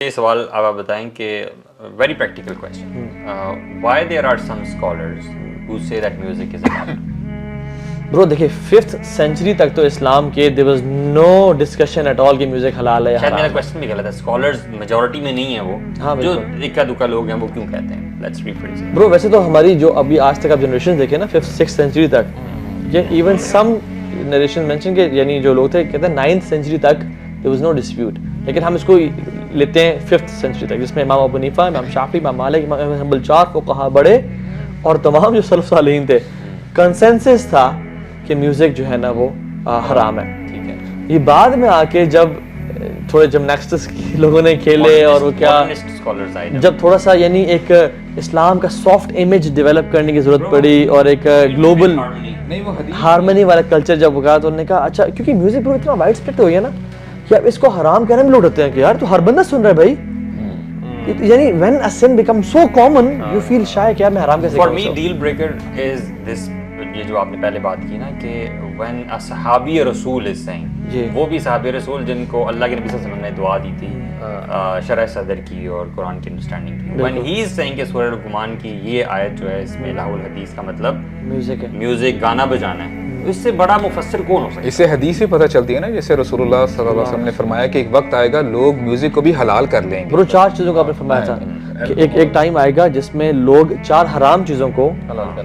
یہ سوال آپ بتائیں کہ very practical question why there are some scholars who say that music is حلال. برو دیکھیں 5th سینچری تک تو اسلام کے there was no discussion at all کہ میوزک حلال ہے یا شاید حرام میرا ہے. کویسچن بھی غلط ہے. اسکالرز میجورٹی میں نہیں ہیں وہ, جو اکا دکا لوگ ہیں وہ کیوں کہتے ہیں. Let's rephrase it. برو ویسے تو ہماری جو ابھی آج تک آپ جنریشن دیکھیں نا 5th 6th سینچری تک, یہ ایون سم نریشن مینشن کہ یعنی جو لوگ تھے کہتے ہیں 9th سینچری تک there was no dispute, لیکن ہم اس کو لیتے ہیں 5th سینچری تک, جس میں امام ابو حنیفہ, امام شافعی, امام مالک, امام احمد بن حنبل, 4 فقہا بڑے اور تمام جو سلف صالحین تھے, کنسنسس تھا کہ میوزک جو ہے نا وہ حرام ہے. ٹھیک ہے. یہ بعد میں آ کے جب تھوڑے جمناسٹکس لوگوں نے کھیلے اور وہ کیا جب تھوڑا سا یعنی ایک اسلام کا سافٹ امیج ڈیولپ کرنے کی ضرورت پڑی اور ایک گلوبل ہارمنی والا کلچر جب ہوگا تو انہوں نے کہا اچھا, کیونکہ میوزک برو اتنا وائڈ اسپریڈ ہو گیا نا کہ اب اس کو حرام کہنے میں لوگ ہوتے ہیں کہ یار تو ہر بندہ سن رہا ہے بھائی. یعنی when a sin becomes so common you feel shy کہ میں حرام کیسے For کروں. me deal breaker is this, یہ جو آپ نے پہلے بات کی نا کہ when a صحابی رسول is saying, وہ بھی صحابی رسول جن کو اللہ کے نبی صلی اللہ علیہ وسلم نے دعا دی تھی, شرح صدر کی اور قرآن کی انڈرسٹینڈنگ کی, when he is saying کہ سورہ لقمان کی یہ آیت جو ہے اس میں لہو الحدیث کا مطلب میوزک ہے, میوزک گانا بجانا ہے, اس سے بڑا مفسر کون ہو سکتا ہے. اس سے حدیث بھی پتہ چلتی ہے نا, جیسے رسول اللہ صلی اللہ علیہ وسلم نے فرمایا کہ ایک وقت آئے گا لوگ میوزک کو بھی حلال کر لیں گے. برو 4 چیزوں کا آپ نے فرمایا تھا کہ ایک ٹائم آئے گا جس میں لوگ 4 حرام چیزوں کو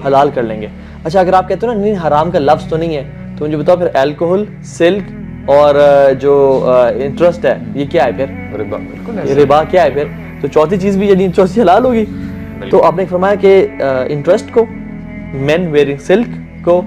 حلال کر لیں گے. اچھا اگر آپ کہتے ہو نا نہیں حرام کا لفظ تو نہیں ہے, تو مجھے بتاؤ پھر الکوہل, سلک اور جو انٹرسٹ ہے یہ کیا ہے پھر؟ ربا کیا ہے پھر؟ تو چوتھی چیز بھی یعنی چوتھی حلال ہوگی. تو آپ نے فرمایا کہ انٹرسٹ کو, مین ویئرنگ سلک کو,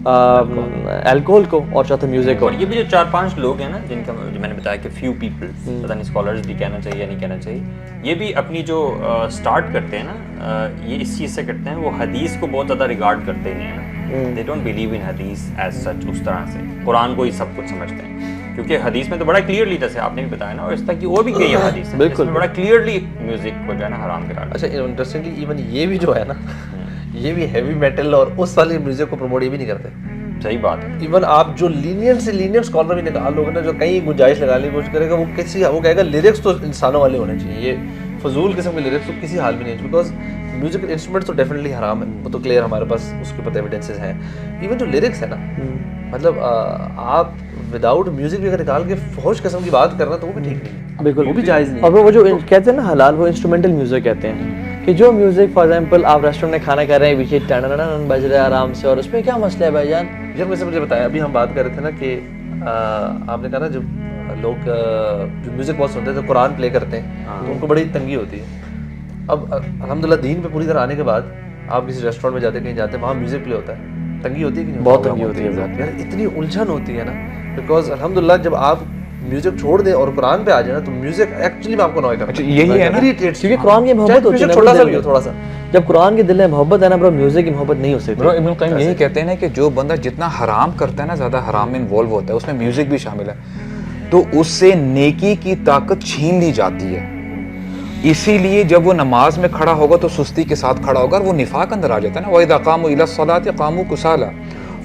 الکوہل کو, اور چوتھا میوزک کو. اور یہ بھی جو 4-5 لوگ ہیں نا جن کا جو میں نے بتایا کہ فیو پیپل, پتہ نہیں اسکالرز بھی کہنا چاہیے یا نہیں کہنا چاہیے, یہ بھی اپنی جو اسٹارٹ کرتے ہیں نا یہ اس چیز سے کرتے ہیں, وہ حدیث کو بہت زیادہ ریگارڈ کرتے ہی نہیں ہیں نا. دے ڈونٹ بلیو ان حدیث ایز سچ, اس طرح سے قرآن کو ہی سب کچھ سمجھتے ہیں, کیونکہ حدیث میں تو بڑا کلیئرلی, جیسے آپ نے بھی بتایا نا, اور اس طرح کی اور بھی کئی حدیث ہیں جس میں بڑا کلیئرلی میوزک کو جو ہے نا حرام کرا. اچھا انٹرسٹنگلی ایون یہ بھی جو ہے نا یہ بھی ہیوی میٹل اور اس والی میوزک کو پروموٹ یہ بھی نہیں کرتے. صحیح بات ہے. ایون آپ جو لینئنٹ سے لینئنٹ اسکالر بھی نکال لوگے نا, جو کہیں گنجائش لگانے کی کوشش کرے گا, وہ کہے گا لیرکس تو انسانوں والے ہونے چاہیے, یہ فضول قسم کے لیرکس تو کسی حال میں نہیں, بیکاز میوزک انسٹرومنٹ تو ڈیفینیٹلی حرام ہے, وہ تو کلیئر ہمارے پاس اس کے اوپر ایویڈنسز ہیں. ایون جو لیرکس ہے نا, مطلب آپ وداؤٹ میوزک بھی اگر نکال کے فحش قسم کی بات کرنا تو وہ بھی ٹھیک نہیں ہے, بالکل وہ بھی جائز نہیں. اور وہ جو کہتے ہیں نا حلال, وہ انسٹرومنٹل میوزک کہتے ہیں کہ جو میوزک فار ایگزامپل آپ ریسٹورینٹ میں کھانا کھا رہے ہیں, پیچھے ٹن بج رہا ہے آرام سے, اور اس میں کیا مسئلہ ہے بھائی جان. جب ویسے مجھے بتایا, ابھی ہم بات کر رہے تھے نا کہ آپ نے کہا نا جب لوگ جو میوزک بہت سنتے ہیں تو قرآن پلے کرتے ہیں تو ان کو بڑی تنگی ہوتی ہے. اب الحمدللہ دین پہ پوری طرح آنے کے بعد آپ کسی ریسٹورینٹ میں جاتے کہیں جاتے ہیں, وہاں میوزک پلے ہوتا ہے, تنگی ہوتی ہے کہ نہیں؟ بہت تنگی ہوتی ہے یار, اتنی الجھن ہوتی ہے نا, بیکاز الحمدللہ جب آپ میوزک چھوڑ دیں اور قرآن پہ آ جائیں نا تو میوزک ایکچولی میں آپ کو نوائے کرتا ہے. یہی ہے نا, کیونکہ قرآن کی محبت ہوتی ہے, چھوٹا سا بھی ہو تھوڑا سا. جب قرآن کے دل میں محبت ہے نا برو, میوزک کی محبت نہیں ہو سکتی. برو ابن القیم یہی کہتے ہیں کہ جو بندہ جتنا حرام کرتا ہے نا, زیادہ حرام میں انوالو ہوتا ہے, اس میں میوزک بھی شامل ہے, تو اس سے نیکی کی طاقت چھین لی جاتی ہے. اسی لیے جب وہ نماز میں کھڑا ہوگا تو سستی کے ساتھ کھڑا ہوگا, اور وہ نفاق اندر آ جاتا ہے نا. وَإِذَا قَامُوا إِلَى الصَّلَاةِ قَامُوا كُسَالَىٰ,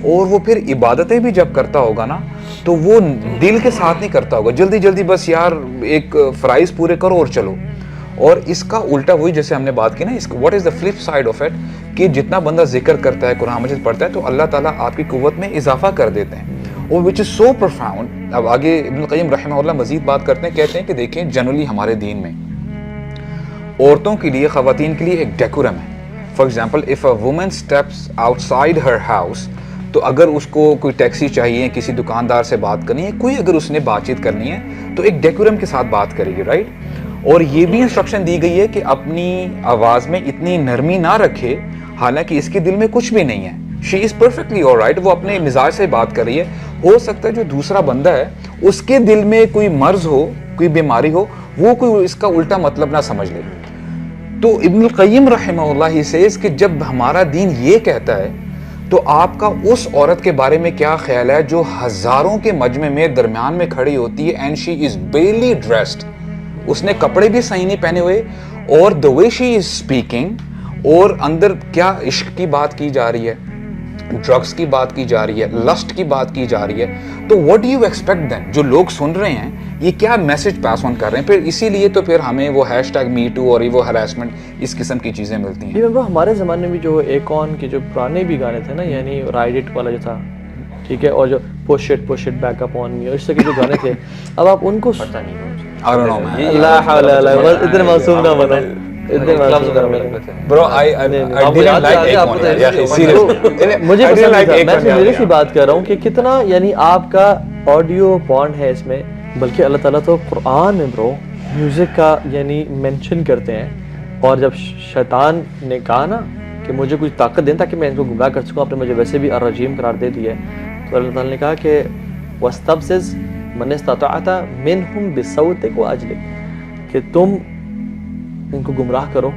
اور وہ پھر عبادتیں بھی جب کرتا ہوگا نا تو وہ دل کے ساتھ نہیں کرتا ہوگا, جلدی جلدی بس یار ایک فرائض پورے کرو اور چلو. اور اس کا الٹا وہی جیسے ہم نے بات کی نا, what is the flip side of it, کہ جتنا بندہ ذکر کرتا ہے, قرآن مجید پڑھتا ہے, تو اللہ تعالیٰ آپ کی قوت میں اضافہ کر دیتے ہیں, اور وچ از سو پروفاؤنڈ. اب آگے ابن القیم رحمہ اللہ مزید بات کرتے ہیں, کہتے ہیں کہ دیکھیں جنرلی ہمارے دین میں عورتوں کے لیے, خواتین کے لیے ایک ڈیکورم ہے. For example if a woman steps out side Hare house, تو اگر اس کو کوئی ٹیکسی چاہیے, کسی دکاندار سے بات کرنی ہے, کوئی اگر اس نے بات چیت کرنی ہے تو ایک ڈیکورم کے ساتھ بات کرے گی, رائٹ. اور یہ بھی انسٹرکشن دی گئی ہے کہ اپنی آواز میں اتنی نرمی نہ رکھے, حالانکہ اس کے دل میں کچھ بھی نہیں ہے. شی از پرفیکٹلی آلرائٹ, وہ اپنے مزاج سے بات کر رہی ہے. ہو سکتا ہے جو دوسرا بندہ ہے اس کے دل میں کوئی مرض ہو, کوئی بیماری ہو, وہ کوئی اس کا الٹا مطلب نہ سمجھ لے. تو ابن القیم رحمہ اللہ ہی سیز کہ جب ہمارا دین یہ کہتا ہے تو آپ کا اس عورت کے بارے میں کیا خیال ہے جو ہزاروں کے مجمع میں درمیان میں کھڑی ہوتی ہے, and she is belly dressed, اس نے کپڑے بھی صحیح نہیں پہنے ہوئے, اور the way she is speaking, اور اندر کیا عشق کی بات کی جا رہی ہے, ڈرگس کی بات کی جا رہی ہے, لسٹ کی بات کی جا رہی ہے. تو what do you expect then, جو لوگ سن رہے ہیں یہ کیا میسج پاس آن کر رہے ہیں. پھر اسی لیے تو پھر ہمیں وہ #MeToo اور وہ ہراسمنٹ اس قسم کی چیزیں ملتی ہیں. یہ ہمارے زمانے میں جو ایکون کے جو پرانے بھی گانے تھے نا, یعنی رائڈ اٹ والا جو تھا, ٹھیک ہے, اور جو پش اٹ بیک اپ آن می, اور اس طرح کے جو گانے تھے, اب آپ ان کو پتہ نہیں I don't know, man. اللہ حول ولا قوت, اتنے معصوم نہ بنو, اتنے معصوم نہ بنو. Bro, I didn't like Akon. Yeah, seriously. مجھے I didn't like پسند تھا, میں Akon. سیریسلی بات کر رہا ہوں کہ کتنا یعنی آپ کا آڈیو پورن ہے اس میں, بلکہ اللہ تعالیٰ تو قرآن میں برو میوزک کا یعنی مینشن کرتے ہیں. اور جب شیطان نے کہا نا کہ مجھے کچھ طاقت دیں تاکہ میں ان کو گمراہ کر سکوں, آپ نے مجھے ویسے بھی الرجیم قرار دے دی ہے, تو اللہ تعالیٰ نے کہا کہ وَاسْتَفْزِزْ مَنِ اسْتَطَعْتَ مِنْهُمْ بِصَوْتِكَ وَأَجْلِبْ, کہ تم ان کو گمراہ کرو.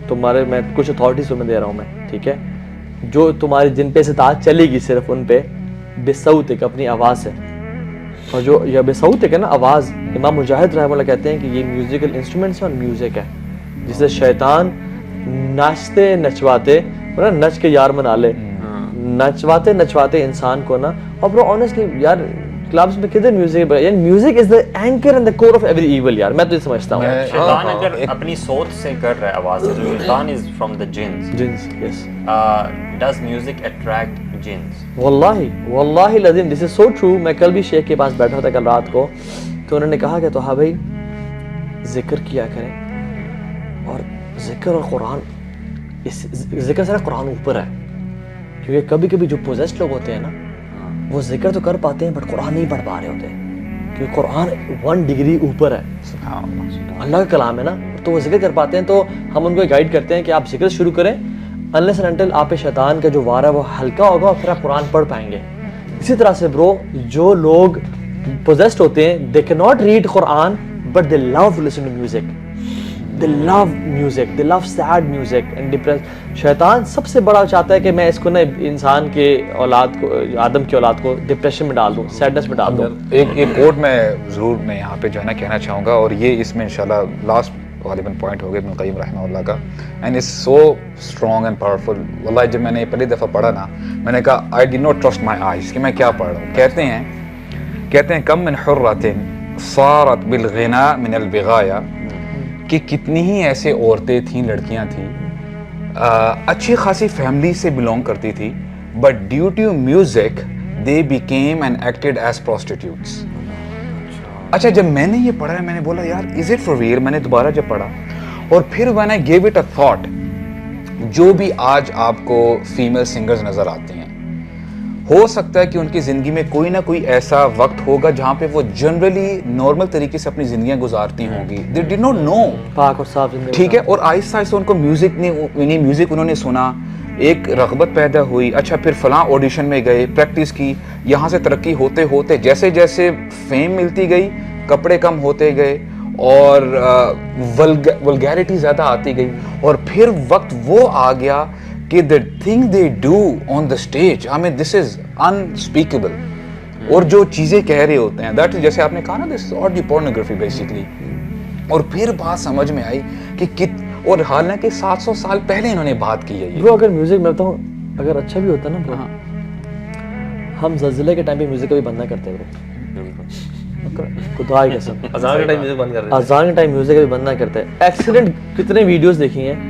تمہارے میں کچھ اتھارٹیز تمہیں دے رہا ہوں میں, ٹھیک ہے, جو تمہاری جن پہ استطاعت چلے گی صرف ان پہ بصوتک, اپنی آواز سے. اور جو یہ بصوتک ہے نا آواز, امام مجاہد رحمہ اللہ کہتے ہیں کہ یہ میوزیکل انسٹرومنٹس اور میوزک ہے جسے شیطان ناچتے نچواتے, نچ کے یار منا لے, نچواتے نچواتے انسان کو نا. اور برو آنیسٹلی یار کلبز میں کدھر میوزک, یعنی music is the anchor and the core of every evil یار, میں تو یہ سمجھتا ہوں. شیطان اگر اپنی سوچ سے کر رہا ہے آواز سے, تو شیطان از فرام دا جنس. جنس, یس. ڈز میوزک اٹریکٹ جنس؟ واللہ العظیم دس از سو ٹرو. میں کل بھی شیخ کے پاس بیٹھا تھا کل رات کو, تو انہوں نے کہا کہ تو ہاں بھائی ذکر کیا کریں, اور ذکر اور قرآن, اس ذکر سے قرآن اوپر ہے, کیونکہ کبھی کبھی جو پوزیسڈ لوگ ہوتے ہیں نا وہ ذکر تو کر پاتے ہیں بٹ قرآن نہیں پڑھ پا رہے ہوتے, کیونکہ قرآن 1 ڈگری اوپر ہے, اللہ کا کلام ہے نا, تو وہ ذکر کر پاتے ہیں. تو ہم ان کو گائیڈ کرتے ہیں کہ آپ ذکر شروع کریں, unless and until آپ شیطان کا جو وار ہے وہ ہلکا ہوگا, اور پھر آپ قرآن پڑھ پائیں گے. اسی طرح سے برو جو لوگ پوزیسڈ ہوتے ہیں they cannot read Quran but they love to listen to music. They love music, they love sad music and depressed. شیطان سب سے بڑا چاہتا ہے کہ میں اس کو نا انسان کے اولاد کو, آدم کی اولاد کو ڈپریشن میں ڈال دوں, سیڈنس میں ڈال دوں. ایک کوٹ میں ضرور میں یہاں پہ جو ہے نا کہنا چاہوں گا, اور یہ اس میں انشاءاللہ لاسٹ غالباً پوائنٹ ہوگا ابن القیم رحمہ اللہ کا, and it's so strong and powerful. واللہ جب میں نے پہلی دفعہ پڑھا نا, میں نے کہا I did not trust my eyes کہ میں کیا پڑھ رہا ہوں. کہتے ہیں کم من حرۃ صارت بالغناء من البغایا, کہ کتنی ہی ایسے عورتیں تھیں, لڑکیاں تھیں, اچھی خاصی فیملی سے بلونگ کرتی تھی, but due to music they became and acted as prostitutes. اچھا جب میں نے یہ پڑھا, میں نے بولا یار از اٹ فار ریئل. میں نے دوبارہ جب پڑھا, اور پھر when I gave it a thought, جو بھی آج آپ کو فیمیل سنگرز نظر آتی ہیں, ہو سکتا ہے کہ ان کی زندگی میں کوئی نہ کوئی ایسا وقت ہوگا جہاں پہ وہ جنرلی نارمل طریقے سے اپنی زندگیاں گزارتی ہوں گی. They did not know. پاک اور صاف زندگی, ٹھیک ہے, اور آہستہ آہستہ ان کو میوزک انہوں نے سنا, ایک رغبت پیدا ہوئی. اچھا پھر فلاں آڈیشن میں گئے, پریکٹس کی, یہاں سے ترقی ہوتے ہوتے جیسے جیسے فیم ملتی گئی, کپڑے کم ہوتے گئے, اور ولگیرٹی زیادہ آتی گئی, اور پھر وقت وہ آ گیا کہ the thing they do on the stage, I mean this is unspeakable. اور جو چیزیں کہہ رہے ہوتے ہیں, that is جیسے آپ نے کہا نا, this is audio pornography basically. اور پھر بات سمجھ میں آئی کہ اور حالانکہ 700 سال پہلے انہوں نے بات کی ہے یہ. برو اگر میوزک میں بتاؤں اگر اچھا بھی ہوتا نا برو, ہم زلزلے کے ٹائم پہ میوزک کبھی بند نہ کرتے برو, خدا کی قسم. اذان کے ٹائم میوزک بند کر دیتے, اذان کے ٹائم میوزک کبھی بند نہ کرتے. ایکسیڈنٹ کتنے ویڈیوز دیکھی ہیں,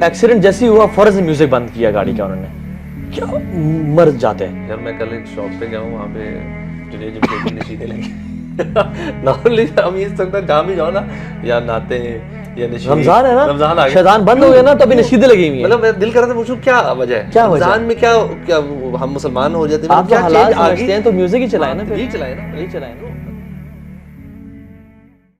ایکسیڈنٹ جیسی ہوا فوراً سے میوزک بند کیا گاڑی کا, انہوں نے کیا مر جاتے ہیں. یار میں کل ایک شاپ پہ گیا ہوں, وہاں پہ جنید جب کے نشیدے لگے. نارملی ہم یہ سکتا جہاں بھی جاؤ نا, یا ناتے ہیں یا نشید, رمضان ہے نا, رمضان آ گیا, شیطان بند ہو گیا نا, تو ابھی نشیدیں لگی ہوئی ہیں. مطلب دل کر رہا تھا پوچھوں کیا وجہ ہے, کیا وجہ رمضان میں کیا ہم مسلمان ہو جاتے ہیں, آپ کیا حالات چینج آ سمجھتے ہیں, تو میوزک ہی چلائے نا, یہی چلائے نا. یہی چلائے نا.